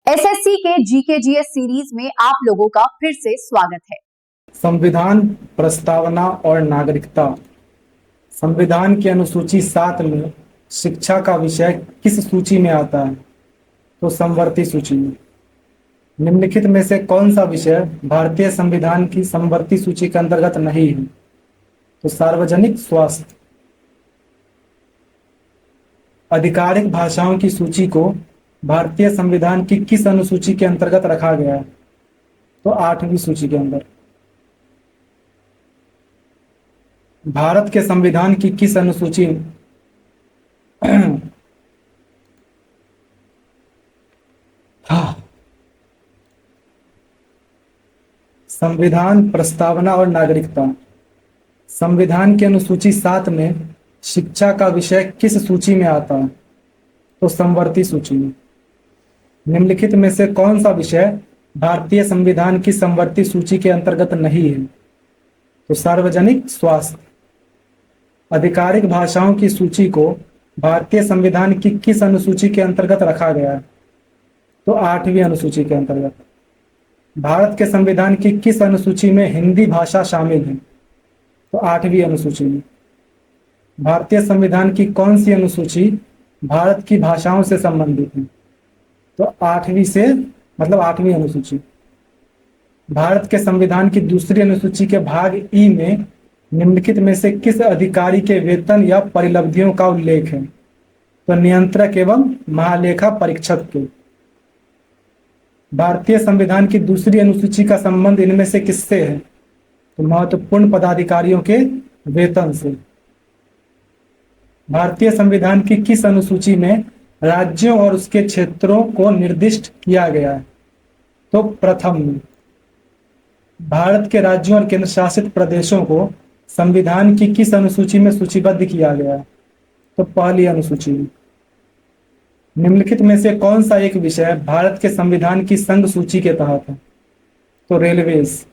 SSC के GK GS series में आप लोगों का फिर से स्वागत है। संविधान प्रस्तावना और नागरिकता। संविधान की अनुसूची 7 में शिक्षा का विषय किस सूची में आता है? तो समवर्ती सूची में। निम्नलिखित में से कौन सा विषय भारतीय संविधान की समवर्ती सूची के अंतर्गत नहीं है? तो सार्वजनिक स्वास्थ्य। आधिकारिक भाषाओं की सूची को भारतीय संविधान की किस अनुसूची के अंतर्गत रखा गया है? तो 8वीं सूची के अंदर। भारत के संविधान की किस अनुसूची संविधान प्रस्तावना और नागरिकता। संविधान की अनुसूची 7 में शिक्षा का विषय किस सूची में आता है? तो समवर्ती सूची में। निम्नलिखित में से कौन सा विषय भारतीय संविधान की समवर्ती सूची के अंतर्गत नहीं है? तो सार्वजनिक स्वास्थ्य। आधिकारिक भाषाओं की सूची को भारतीय संविधान की किस अनुसूची के अंतर्गत रखा गया है? तो 8वीं अनुसूची के अंतर्गत। भारत के संविधान की किस अनुसूची में हिंदी भाषा शामिल है? तो 8वीं अनुसूची में। भारतीय संविधान की कौन सी अनुसूची भारत की भाषाओं से संबंधित है? तो 8वीं अनुसूची। भारत के संविधान की दूसरी अनुसूची के भाग ई में निम्नलिखित में से किस अधिकारी के वेतन या परिलब्धियों का उल्लेख है? तो नियंत्रक एवं महालेखा परीक्षक के। भारतीय संविधान की दूसरी अनुसूची का संबंध इनमें से किससे है? तो महत्वपूर्ण पदाधिकारियों के वेतन से। भारतीय संविधान की किस अनुसूची में राज्यों और उसके क्षेत्रों को निर्दिष्ट किया गया है? तो प्रथम में। भारत के राज्यों और केंद्र शासित प्रदेशों को संविधान की किस अनुसूची में सूचीबद्ध किया गया है? तो पहली अनुसूची में। निम्नलिखित में से कौन सा एक विषय भारत के संविधान की संघ सूची के तहत है? तो रेलवेज।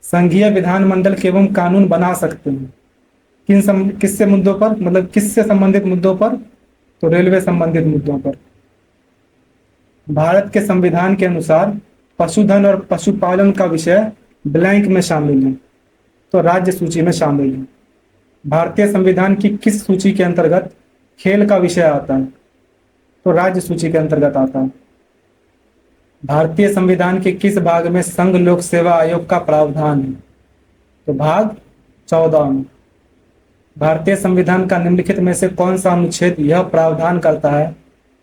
संघीय विधानमंडल के एवं कानून बना सकते हैं किससे मुद्दों पर, मतलब किससे संबंधित मुद्दों पर? तो रेलवे संबंधित मुद्दों पर। भारत के संविधान के अनुसार पशुधन और पशुपालन का विषय ब्लैंक में शामिल है, तो राज्य सूची में शामिल है। भारतीय संविधान की किस सूची के अंतर्गत खेल का विषय आता है? तो राज्य सूची के अंतर्गत आता है। भारतीय संविधान के किस भाग में संघ लोक सेवा आयोग का प्रावधान है? तो भाग 14 में। भारतीय संविधान का निम्नलिखित में से कौन सा अनुच्छेद यह प्रावधान करता है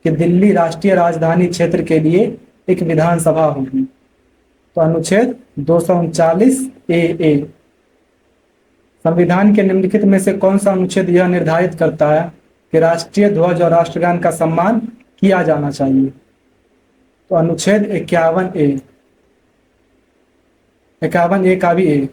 कि दिल्ली राष्ट्रीय राजधानी क्षेत्र के लिए एक विधानसभा होगी? तो अनुच्छेद 239 ए। संविधान के निम्नलिखित में से कौन सा अनुच्छेद यह निर्धारित करता है कि राष्ट्रीय ध्वज और राष्ट्रगान का सम्मान किया जाना चाहिए? तो अनुच्छेद 51 ए। 51 ए का भी ए।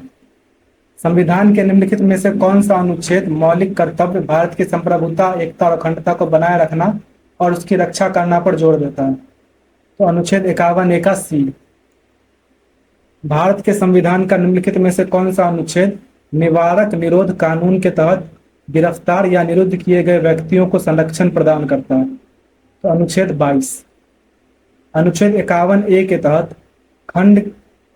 संविधान के निम्नलिखित में से कौन सा अनुच्छेद मौलिक कर्तव्य भारत की संप्रभुता, एकता और अखंडता को बनाए रखना और उसकी रक्षा करना पर जोर देता है? तो अनुच्छेद 51 ए का सी। भारत के संविधान का निम्नलिखित में से कौन सा अनुच्छेद निवारक निरोध कानून के तहत गिरफ्तार या निरुद्ध किए गए व्यक्तियों को संरक्षण प्रदान करता है? तो अनुच्छेद 22। अनुच्छेद 51 ए के तहत खंड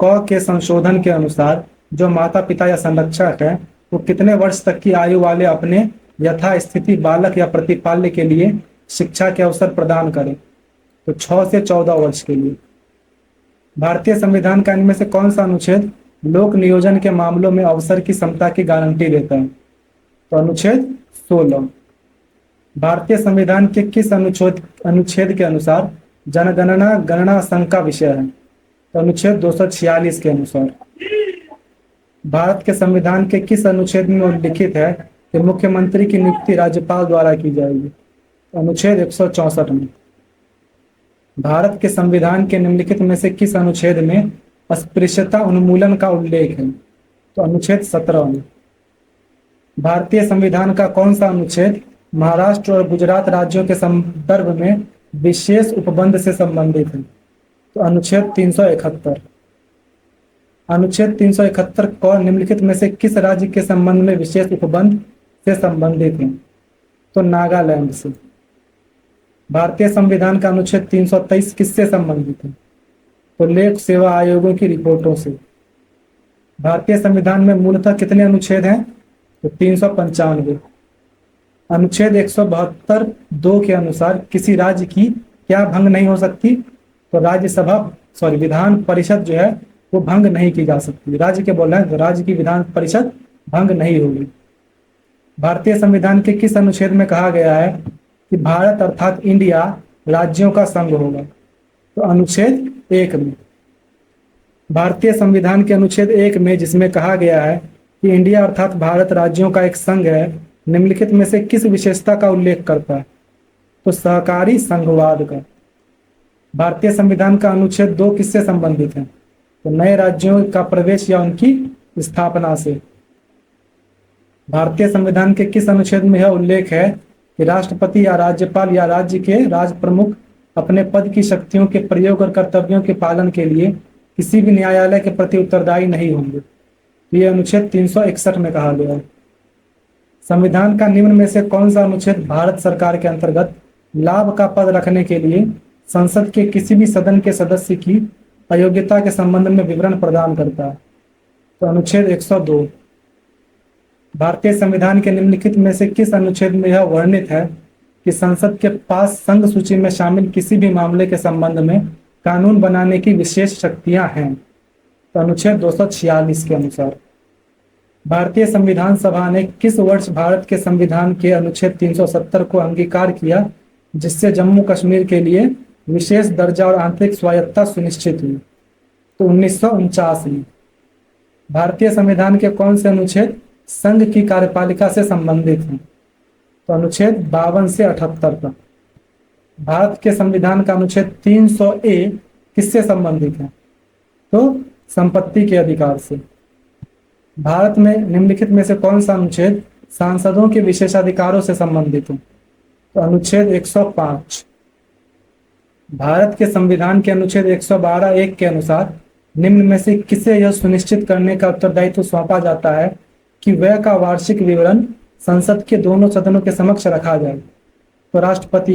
क के संशोधन के अनुसार जो माता पिता या संरक्षक है वो कितने वर्ष तक की आयु वाले अपने यथास्थिति बालक या प्रतिपाल्य के लिए शिक्षा के अवसर प्रदान करें? तो 6 से 14 वर्ष के लिए। भारतीय संविधान का इनमें से कौन सा अनुच्छेद लोक नियोजन के मामलों में अवसर की समता की गारंटी देता है? तो अनुच्छेद 16। भारतीय संविधान के किस अनुच्छेद के अनुसार जनगणना गणना संघ का विषय है? तो अनुच्छेद 246 के अनुसार। भारत के संविधान के किस अनुच्छेद में उल्लिखित है कि मुख्यमंत्री की नियुक्ति राज्यपाल द्वारा की जाएगी? तो अनुच्छेद 164 में। भारत के संविधान के निम्नलिखित में से किस अनुच्छेद में अस्पृश्यता उन्मूलन का उल्लेख है? तो अनुच्छेद 17 में। भारतीय संविधान का कौन सा अनुच्छेद महाराष्ट्र और गुजरात राज्यों के संदर्भ में विशेष उपबंध से संबंधित है? तो अनुच्छेद 371। अनुच्छेद 371 को निम्नलिखित में से किस राज्य के संबंध में विशेष उपबंध से संबंधित है? तो नागालैंड से। भारतीय संविधान का अनुच्छेद 323 किससे संबंधित है? तो लोक सेवा आयोगों की रिपोर्टों से। भारतीय संविधान में मूलतः कितने अनुच्छेद हैं? तो 395। अनुच्छेद 172 2 के अनुसार किसी राज्य की क्या भंग नहीं हो सकती? तो विधान परिषद जो है वो भंग नहीं की जा सकती। राज्य के बोल रहे हैं तो राज्य की विधान परिषद भंग नहीं होगी। भारतीय संविधान के किस अनुच्छेद में कहा गया है कि भारत अर्थात इंडिया राज्यों का संघ होगा? तो अनुच्छेद 1 में। भारतीय संविधान के अनुच्छेद 1 में जिसमें कहा गया है कि इंडिया अर्थात भारत राज्यों का एक संघ है, निम्नलिखित में से किस विशेषता का उल्लेख करता है? तो सहकारी संघवाद का। भारतीय संविधान का अनुच्छेद 2 किससे संबंधित है? तो नए राज्यों का प्रवेश या उनकी स्थापना से। भारतीय संविधान के किस अनुच्छेद में यह उल्लेख है कि राष्ट्रपति या राज्यपाल या राज्य के राज प्रमुख अपने पद की शक्तियों के प्रयोग और कर्तव्यों के पालन के लिए किसी भी न्यायालय के प्रति उत्तरदायी नहीं होंगे? ये अनुच्छेद 361 में कहा गया है। संविधान का निम्न में से कौन सा अनुच्छेद भारत सरकार के अंतर्गत लाभ का पद रखने के लिए संसद के किसी भी सदन के सदस्य की अयोग्यता के संबंध में विवरण प्रदान करता है? तो अनुच्छेद 102। भारतीय संविधान के निम्नलिखित में से किस अनुच्छेद में यह वर्णित है कि संसद के पास संघ सूची में शामिल किसी भी मामले के संबंध में कानून बनाने की विशेष शक्तियां हैं? तो अनुच्छेद 246 के अनुसार। भारतीय संविधान सभा ने किस वर्ष भारत के संविधान के अनुच्छेद 370 को अंगीकार किया जिससे जम्मू कश्मीर के लिए विशेष दर्जा और आंतरिक स्वायत्तता सुनिश्चित हुई? तो 1949 में। भारतीय संविधान के कौन से अनुच्छेद संघ की कार्यपालिका से संबंधित हैं? तो अनुच्छेद 52 से 78 तक। भारत के संविधान का अनुच्छेद 300A किससे संबंधित है? तो संपत्ति के अधिकार से। भारत में निम्नलिखित में से कौन सा अनुच्छेद सांसदों के विशेषाधिकारों से संबंधित है? तो अनुच्छेद 105। भारत के संविधान के अनुच्छेद 112(1) के अनुसार निम्न में से किसे यह सुनिश्चित करने का उत्तरदायित्व सौंपा जाता है कि व्यय का वार्षिक विवरण संसद के दोनों सदनों के समक्ष रखा जाए? तो राष्ट्रपति।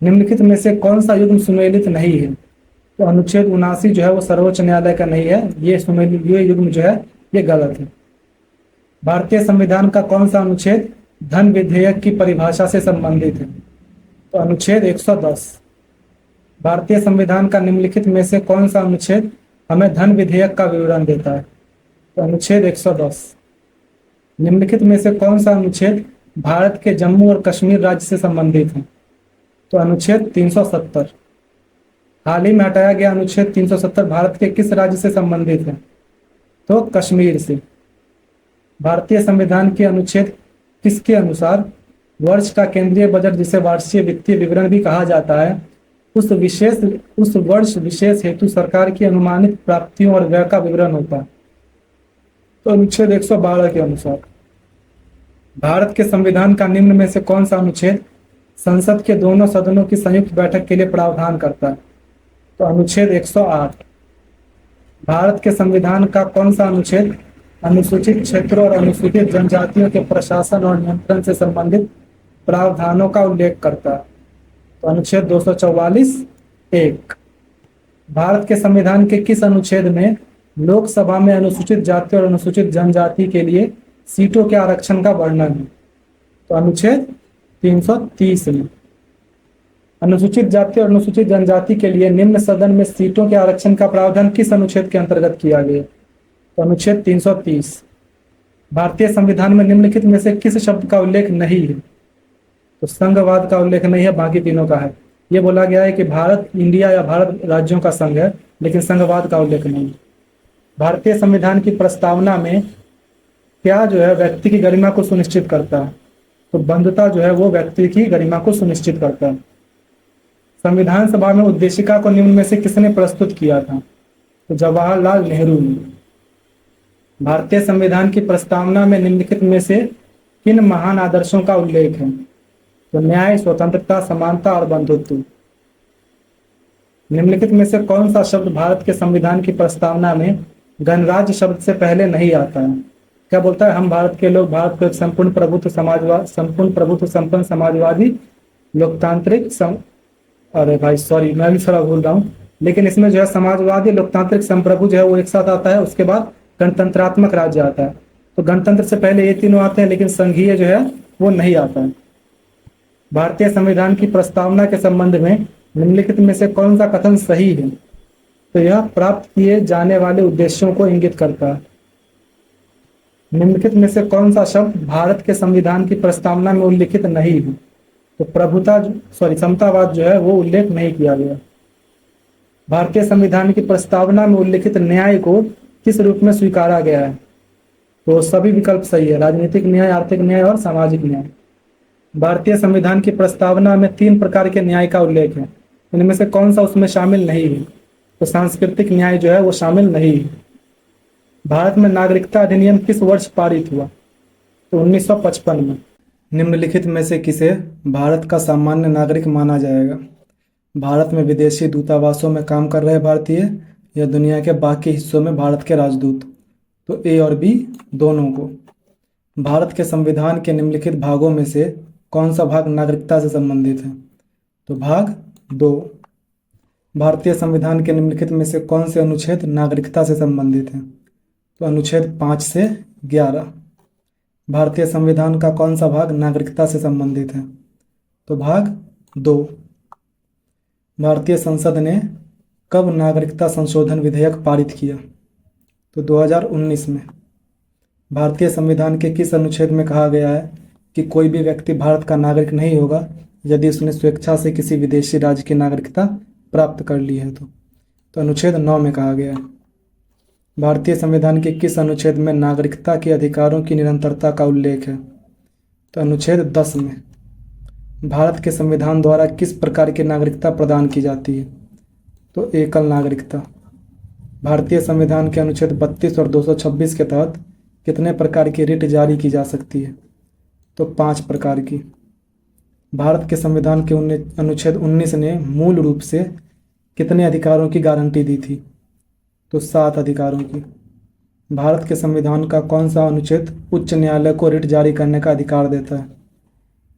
निम्नलिखित में से कौन सा युग्म सुमेलित नहीं है? तो अनुच्छेद 79 जो है वो सर्वोच्च न्यायालय का नहीं है, ये युग्म जो है ये गलत है। भारतीय संविधान का कौन सा अनुच्छेद धन विधेयक की परिभाषा से संबंधित है? तो अनुच्छेद 110। भारतीय संविधान का निम्नलिखित में से कौन सा अनुच्छेद हमें धन विधेयक का विवरण देता है? तो अनुच्छेद 110। निम्नलिखित में से कौन सा अनुच्छेद भारत के जम्मू और कश्मीर राज्य से संबंधित है? तो अनुच्छेद 370। हाल ही में हटाया गया अनुच्छेद 370 भारत के किस राज्य से संबंधित है? तो कश्मीर से। भारतीय संविधान के अनुच्छेद किसके अनुसार वर्ष का केंद्रीय बजट, जिसे वार्षिक वित्तीय विवरण भी कहा जाता है, उस वर्ष विशेष हेतु सरकार की अनुमानित प्राप्तियों और व्यय का विवरण होता है? तो अनुच्छेद 112 के अनुसार। भारत के संविधान का निम्न में से कौन सा अनुच्छेद संसद के दोनों सदनों की संयुक्त बैठक के लिए प्रावधान करता है? तो अनुच्छेद 108। भारत के संविधान का कौन सा अनुच्छेद अनुसूचित क्षेत्रों और अनुसूचित जनजातियों के प्रशासन और नियंत्रण से संबंधित प्रावधानों का उल्लेख करता है? तो अनुच्छेद 244(1). भारत के संविधान के किस अनुच्छेद में लोकसभा में अनुसूचित जाति और अनुसूचित जनजाति के लिए सीटों के आरक्षण का वर्णन है? तो अनुच्छेद 330 में। अनुसूचित जाति और अनुसूचित जनजाति के लिए निम्न सदन में सीटों के आरक्षण का प्रावधान किस अनुच्छेद के अंतर्गत किया गया? तो अनुच्छेद 330। भारतीय संविधान में निम्नलिखित में से किस शब्द का उल्लेख नहीं है? तो संघवाद का उल्लेख नहीं है, बाकी तीनों का है। ये बोला गया है कि भारत इंडिया या भारत राज्यों का संघ है, लेकिन संघवाद का उल्लेख नहीं है। भारतीय संविधान की प्रस्तावना में क्या जो है व्यक्ति की गरिमा को सुनिश्चित करता है? तो बंधुता जो है वो व्यक्ति की गरिमा को सुनिश्चित करता है। संविधान सभा में उद्देशिका को निम्न में से किसने प्रस्तुत किया था? तो जवाहरलाल नेहरू ने। भारतीय संविधान की प्रस्तावना में निम्नलिखित में से किन महान आदर्शों का उल्लेख है? तो न्याय, स्वतंत्रता, समानता और बंधुत्व। निम्नलिखित में से कौन सा शब्द भारत के संविधान की प्रस्तावना में गणराज्य शब्द से पहले नहीं आता है? क्या बोलता है? हम भारत के लोग भारत को एक संपूर्ण प्रभुत्व संपन्न समाजवादी लोकतांत्रिक सम अरे भाई सॉरी, मैं भी थोड़ा भूल रहा हूँ। लेकिन इसमें जो है समाजवादी लोकतांत्रिक संप्रभु जो है वो एक साथ आता है, उसके बाद गणतंत्रात्मक राज्य आता है। तो गणतंत्र से पहले ये तीनों आते हैं, लेकिन संघीय जो है वो नहीं आता है। भारतीय संविधान की प्रस्तावना के संबंध में निम्नलिखित में से कौन सा कथन सही है? तो यह प्राप्त किए जाने वाले उद्देश्यों को इंगित करता है। निम्नलिखित में से कौन सा शब्द भारत के संविधान की प्रस्तावना में उल्लिखित नहीं है? तो समतावाद जो है वो उल्लेख नहीं किया गया। भारतीय संविधान की प्रस्तावना में उल्लिखित न्याय को किस रूप में स्वीकारा गया है? तो सभी विकल्प सही है, राजनीतिक न्याय, आर्थिक न्याय और सामाजिक न्याय। भारतीय संविधान की प्रस्तावना में 3 प्रकार के न्याय का उल्लेख है, इनमें से कौन सा उसमें शामिल नहीं है? तो सांस्कृतिक न्याय जो है वो शामिल नहीं है। भारत में नागरिकता अधिनियम किस वर्ष पारित हुआ? तो 1955 में। निम्नलिखित में से किसे भारत का सामान्य नागरिक माना जाएगा? भारत में विदेशी दूतावासों में काम कर रहे भारतीय या दुनिया के बाकी हिस्सों में भारत के राजदूत? तो ए और बी दोनों को। भारत के संविधान के निम्नलिखित भागों में से कौन सा भाग नागरिकता से संबंधित है? तो भाग 2। भारतीय संविधान के निम्नलिखित में से कौन से अनुच्छेद नागरिकता से संबंधित हैं? तो अनुच्छेद 5 से 11। भारतीय संविधान का कौन सा भाग नागरिकता से संबंधित है? तो भाग 2। भारतीय संसद ने कब नागरिकता संशोधन विधेयक पारित किया? तो 2019 में। भारतीय संविधान के किस अनुच्छेद में कहा गया है कि कोई भी व्यक्ति भारत का नागरिक नहीं होगा यदि उसने स्वेच्छा से किसी विदेशी राज्य की नागरिकता प्राप्त कर ली है? तो अनुच्छेद 9 में कहा गया है। भारतीय संविधान के किस अनुच्छेद में नागरिकता के अधिकारों की निरंतरता का उल्लेख है? तो अनुच्छेद 10 में। भारत के संविधान द्वारा किस प्रकार की नागरिकता प्रदान की जाती है? तो एकल नागरिकता। भारतीय संविधान के अनुच्छेद 32 और 226 के तहत कितने प्रकार की रिट जारी की जा सकती है? तो 5 प्रकार की। भारत के संविधान के अनुच्छेद 19 ने मूल रूप से कितने अधिकारों की गारंटी दी थी? तो 7 अधिकारों की। भारत के संविधान का कौन सा अनुच्छेद उच्च न्यायालय को रिट जारी करने का अधिकार देता है?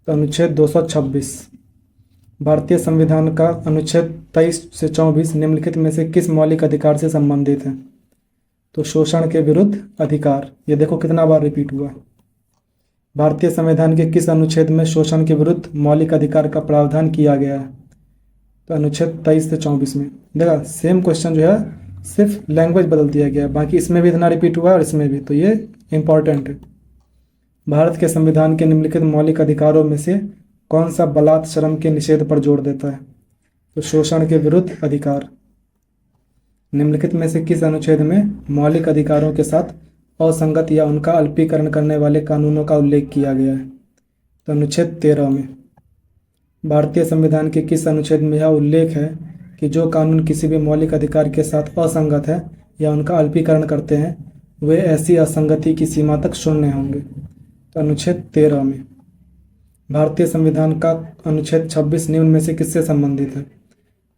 तो अनुच्छेद 226। भारतीय संविधान का अनुच्छेद 23 से 24 निम्नलिखित में से किस मौलिक अधिकार से संबंधित है? तो शोषण के विरुद्ध अधिकार। ये देखो कितना बार रिपीट हुआ है। भारतीय संविधान के किस अनुच्छेद में शोषण के विरुद्ध मौलिक अधिकार का प्रावधान किया गया है? तो अनुच्छेद 23 से 24 में। देखा, सेम क्वेश्चन जो है सिर्फ लैंग्वेज बदल दिया गया है, बाकी इसमें भी इतना रिपीट हुआ है और इसमें भी, तो ये इंपॉर्टेंट है। भारत के संविधान के निम्नलिखित मौलिक अधिकारों में से कौन सा बलात् श्रम के निषेध पर जोर देता है? तो शोषण के विरुद्ध अधिकार। निम्नलिखित में से किस अनुच्छेद में मौलिक अधिकारों के साथ असंगत या उनका अल्पीकरण करने वाले कानूनों का उल्लेख किया गया है? तो अनुच्छेद 13 में। भारतीय संविधान के किस अनुच्छेद में यह उल्लेख है कि जो कानून किसी भी मौलिक अधिकार के साथ असंगत है या उनका अल्पीकरण करते हैं वे ऐसी असंगति की सीमा तक शून्य होंगे? तो अनुच्छेद 13 में। भारतीय संविधान का अनुच्छेद 26 निम्न में से किससे संबंधित है?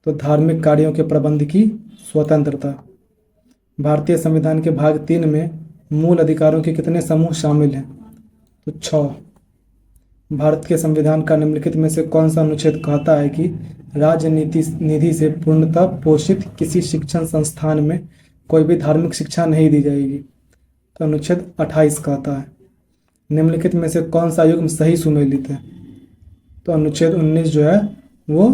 तो धार्मिक कार्यों के प्रबंध की स्वतंत्रता। भारतीय संविधान के भाग 3 में मूल अधिकारों के कितने समूह शामिल हैं? तो 6। भारत के संविधान का निम्नलिखित में से कौन सा अनुच्छेद कहता है कि राज्य निधि से पूर्णतः पोषित किसी शिक्षण संस्थान में कोई भी धार्मिक शिक्षा नहीं दी जाएगी? तो अनुच्छेद 28 कहता है। निम्नलिखित में से कौन सा युग्म सही सुमेलित है? तो अनुच्छेद 19 जो है वो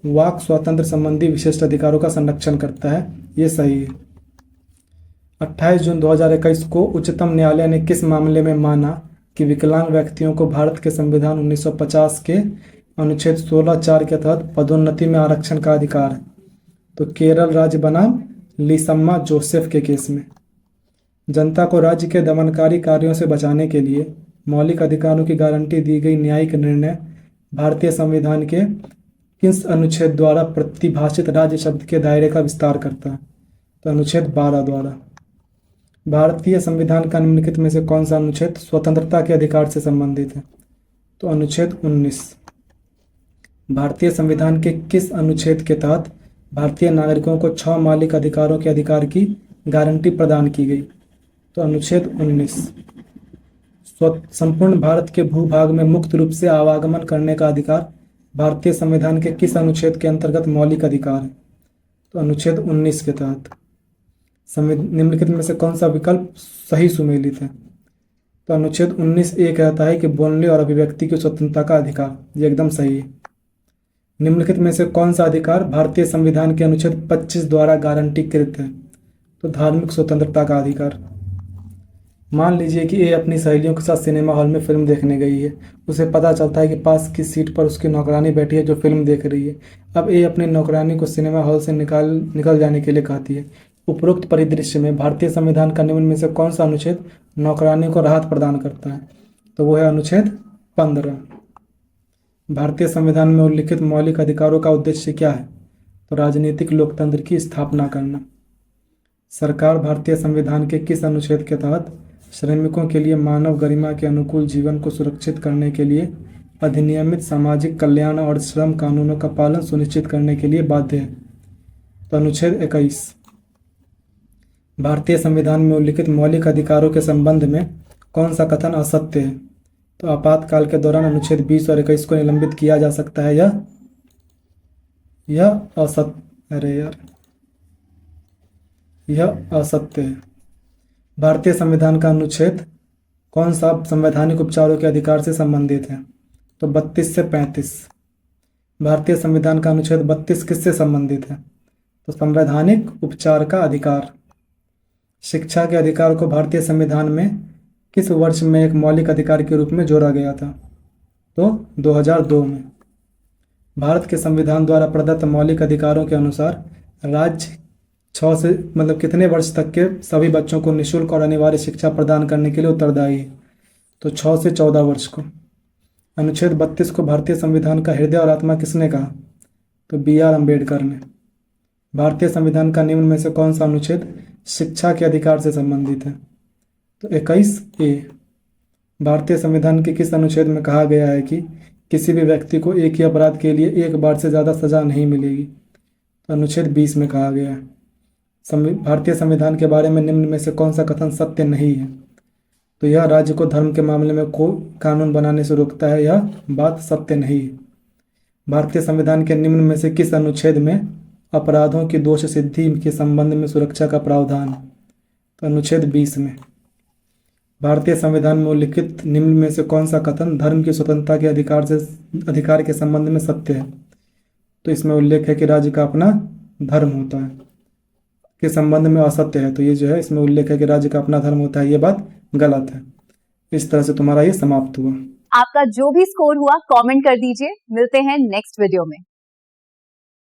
वाक स्वातंत्र संबंधी विशिष्ट अधिकारों का संरक्षण करता है, ये सही है। 28 जून 2021 को उच्चतम न्यायालय ने किस मामले में माना कि विकलांग व्यक्तियों को भारत के संविधान 1950 के अनुच्छेद 16(4) के तहत पदोन्नति में आरक्षण का अधिकार है? तो केरल राज्य बनाम लिसम्मा जोसेफ के केस में। जनता को राज्य के दमनकारी कार्यों से बचाने के लिए मौलिक अधिकारों की गारंटी दी गई न्यायिक निर्णय भारतीय संविधान के किस अनुच्छेद द्वारा प्रतिभाषित राज्य शब्द के दायरे का विस्तार करता है? तो अनुच्छेद 12 द्वारा। भारतीय संविधान का निम्नलिखित में से कौन सा अनुच्छेद स्वतंत्रता के अधिकार से संबंधित है? तो अनुच्छेद 19। भारतीय संविधान के किस अनुच्छेद के तहत भारतीय नागरिकों को 6 मौलिक अधिकारों के अधिकार की गारंटी प्रदान की गई? तो अनुच्छेद 19। संपूर्ण भारत के भूभाग में मुक्त रूप से आवागमन करने का अधिकार भारतीय संविधान के किस अनुच्छेद के अंतर्गत मौलिक अधिकार है? तो अनुच्छेद 19 के तहत। निम्नलिखित में से कौन सा विकल्प सही सुमेलित है? तो अनुच्छेद 19A कहता है कि बोलने और अभिव्यक्ति की स्वतंत्रता का अधिकार, ये एकदम सही है। निम्नलिखित में से कौन सा अधिकार भारतीय संविधान के अनुच्छेद 25 द्वारा गारंटीकृत है? तो धार्मिक स्वतंत्रता का अधिकार। मान लीजिए कि ए अपनी सहेलियों के साथ सिनेमा हॉल में फिल्म देखने गई है। उसे पता चलता है कि पास की सीट पर उसकी नौकरानी बैठी है जो फिल्म देख रही है। अब ए अपनी नौकरानी को सिनेमा हॉल से निकल जाने के लिए कहती है। उपरोक्त परिदृश्य में भारतीय संविधान का निम्न में से कौन सा अनुच्छेद नौकरानी को राहत प्रदान करता है? तो वो है अनुच्छेद 15। भारतीय संविधान में उल्लिखित मौलिक अधिकारों का उद्देश्य क्या है? तो राजनीतिक लोकतंत्र की स्थापना करना। सरकार भारतीय संविधान के किस अनुच्छेद के तहत श्रमिकों के लिए मानव गरिमा के अनुकूल जीवन को सुरक्षित करने के लिए अधिनियमित सामाजिक कल्याण और श्रम कानूनों का पालन सुनिश्चित करने के लिए बाध्य है? तो अनुच्छेद 21। भारतीय संविधान में उल्लिखित मौलिक अधिकारों के संबंध में कौन सा कथन असत्य है? तो आपातकाल के दौरान अनुच्छेद 20 और 21 को निलंबित किया जा सकता है। यह असत्य है। भारतीय संविधान का अनुच्छेद कौन सा संवैधानिक उपचारों के अधिकार से संबंधित है? तो 32 से 35। भारतीय संविधान का अनुच्छेद 32 किससे संबंधित है? तो संवैधानिक उपचार का अधिकार। शिक्षा के अधिकार को भारतीय संविधान में किस वर्ष में एक मौलिक अधिकार के रूप में जोड़ा गया था? तो 2002 में। भारत के संविधान द्वारा प्रदत्त मौलिक अधिकारों के अनुसार राज्य 6 से कितने वर्ष तक के सभी बच्चों को निःशुल्क और अनिवार्य शिक्षा प्रदान करने के लिए उत्तरदायी है? तो 6 से 14 वर्ष को। अनुच्छेद 32 को भारतीय संविधान का हृदय और आत्मा किसने कहा? तो B.R. अम्बेडकर ने। भारतीय संविधान का निम्न में से कौन सा अनुच्छेद शिक्षा के अधिकार से संबंधित है? तो 21A। भारतीय संविधान के किस अनुच्छेद में कहा गया है कि किसी भी व्यक्ति को एक ही अपराध के लिए एक बार से ज़्यादा सजा नहीं मिलेगी? तो अनुच्छेद 20 में कहा गया है। भारतीय संविधान के बारे में निम्न में से कौन सा कथन सत्य नहीं है? तो यह राज्य को धर्म के मामले में कानून बनाने से रोकता है, यह बात सत्य नहीं है। भारतीय संविधान के निम्न में से किस अनुच्छेद में अपराधों की दोष सिद्धि के संबंध में सुरक्षा का प्रावधान है? तो अनुच्छेद 20 में। भारतीय संविधान में उल्लिखित निम्न में से कौन सा कथन धर्म की स्वतंत्रता के अधिकार के संबंध में सत्य है? तो इसमें उल्लेख है कि राज्य का अपना धर्म होता है के संबंध में असत्य है। तो ये जो है इसमें उल्लेख है कि राज्य का अपना धर्म होता है, ये बात गलत है। इस तरह से तुम्हारा ये समाप्त हुआ। आपका जो भी स्कोर हुआ कमेंट कर दीजिए। मिलते हैं नेक्स्ट वीडियो में।